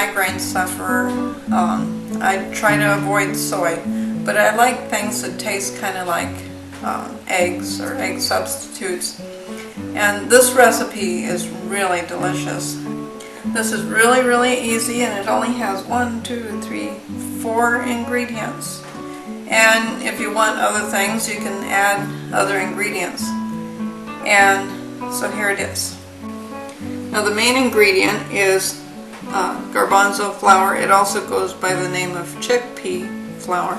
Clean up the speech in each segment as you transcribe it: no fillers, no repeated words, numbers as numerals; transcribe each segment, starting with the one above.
migraine sufferer. I try to avoid soy, but I like things that taste kind of like eggs or egg substitutes. And this recipe is really delicious. This is really easy, and it only has 4 ingredients. And if you want other things, you can add other ingredients. And so here it is. Now the main ingredient is garbanzo flour. It also goes by the name of chickpea flour.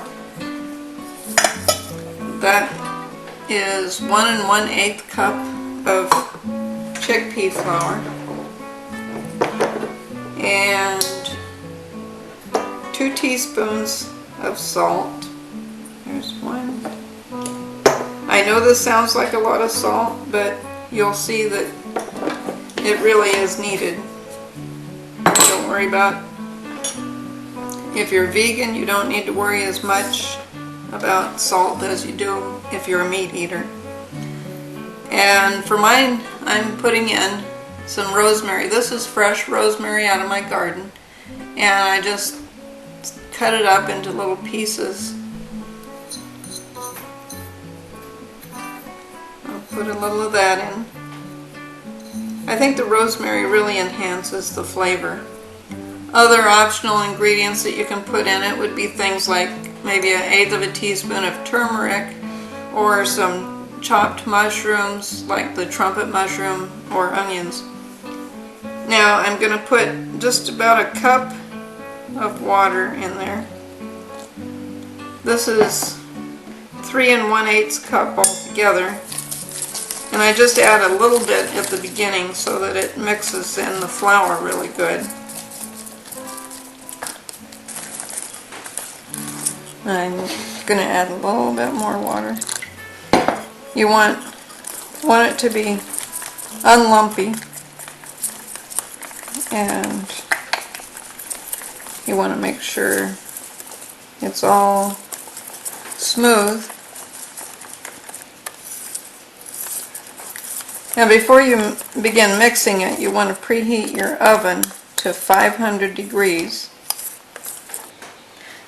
That is 1 1/8 cup of chickpea flour and 2 teaspoons of salt. There's 1. I know this sounds like a lot of salt, but you'll see that it really is needed. Don't worry about, if you're vegan, you don't need to worry as much about salt as you do if you're a meat eater. And for mine, I'm putting in some rosemary. This is fresh rosemary out of my garden, and I just cut it up into little pieces. I'll put a little of that in. I think the rosemary really enhances the flavor. Other optional ingredients that you can put in it would be things like maybe 1/8 of a teaspoon of turmeric, or some chopped mushrooms like the trumpet mushroom, or onions. Now I'm going to put just about a cup of water in there. This is 3 1/8 cup altogether. And I just add a little bit at the beginning so that it mixes in the flour really good. I'm going to add a little bit more water. You want it to be unlumpy, and you want to make sure it's all smooth. Now before you begin mixing it, you want to preheat your oven to 500 degrees.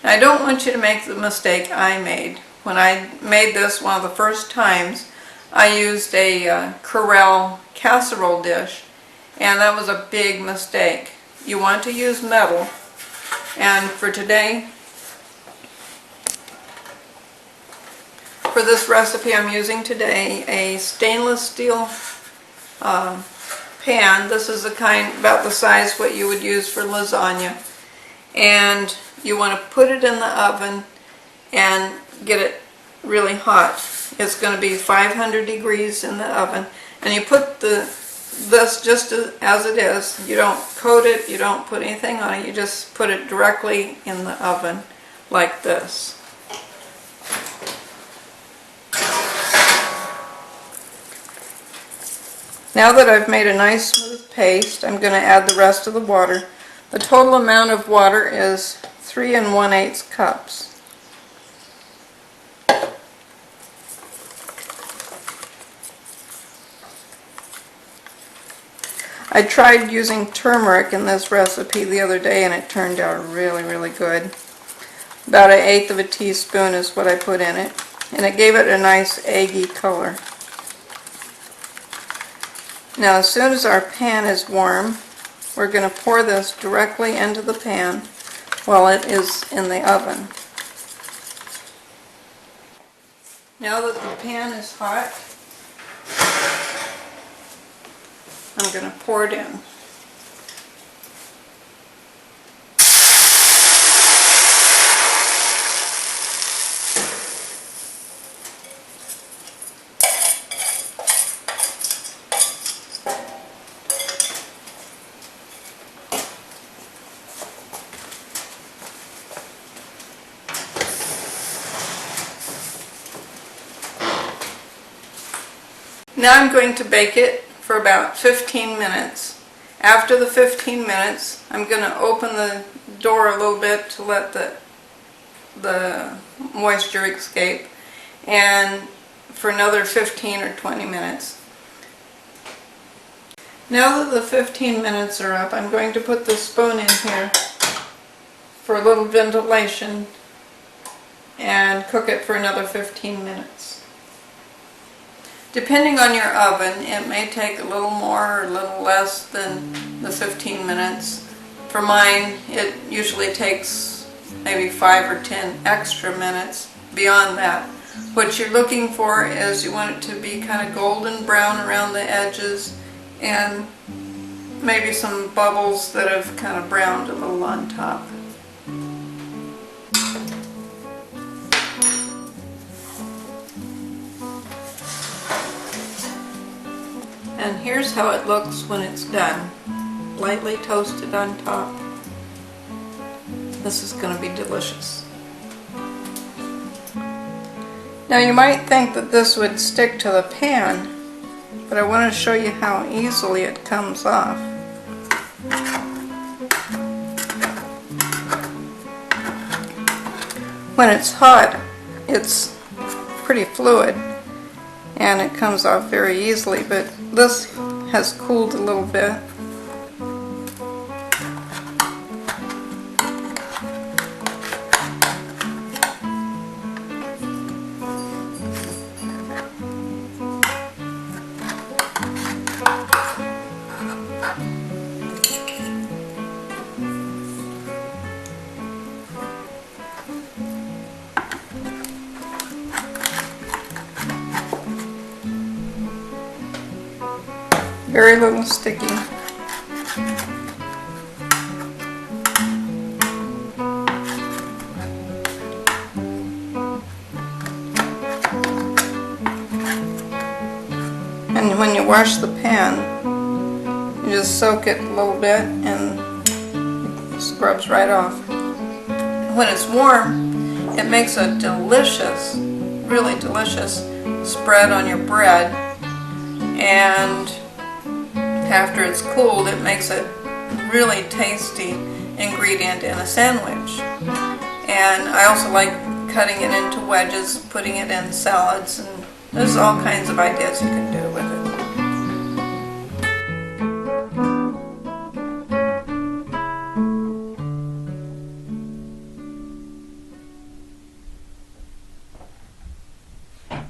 Now, I don't want you to make the mistake I made. When I made this one of the first times, I used a Corelle casserole dish, and that was a big mistake. You want to use metal, and for today, for this recipe I'm using today, a stainless steel pan. This is the kind about the size what you would use for lasagna, and you want to put it in the oven and get it really hot. It's going to be 500 degrees in the oven, and you put this just as it is. You don't coat it, you don't put anything on it, you just put it directly in the oven like this. Now that I've made a nice smooth paste, I'm going to add the rest of the water. The total amount of water is 3 1/8 cups. I tried using turmeric in this recipe the other day, and it turned out really good. About 1/8 of a teaspoon is what I put in it, and it gave it a nice eggy color. Now as soon as our pan is warm, we're going to pour this directly into the pan while it is in the oven. Now that the pan is hot, I'm going to pour it in. Now I'm going to bake it for about 15 minutes. After the 15 minutes, I'm going to open the door a little bit to let the moisture escape, and for another 15 or 20 minutes. Now that the 15 minutes are up, I'm going to put the spoon in here for a little ventilation and cook it for another 15 minutes. Depending on your oven, it may take a little more or a little less than the 15 minutes. For mine, it usually takes maybe 5 or 10 extra minutes beyond that. What you're looking for is you want it to be kind of golden brown around the edges and maybe some bubbles that have kind of browned a little on top. And here's how it looks when it's done. Lightly toasted on top. This is going to be delicious. Now you might think that this would stick to the pan, but I want to show you how easily it comes off. When it's hot, it's pretty fluid and it comes off very easily, but this has cooled a little bit. Very little sticky. And when you wash the pan, you just soak it a little bit and it scrubs right off. When it's warm, it makes a delicious, really delicious spread on your bread, and after it's cooled, it makes a really tasty ingredient in a sandwich. And I also like cutting it into wedges, putting it in salads, and there's all kinds of ideas you can do.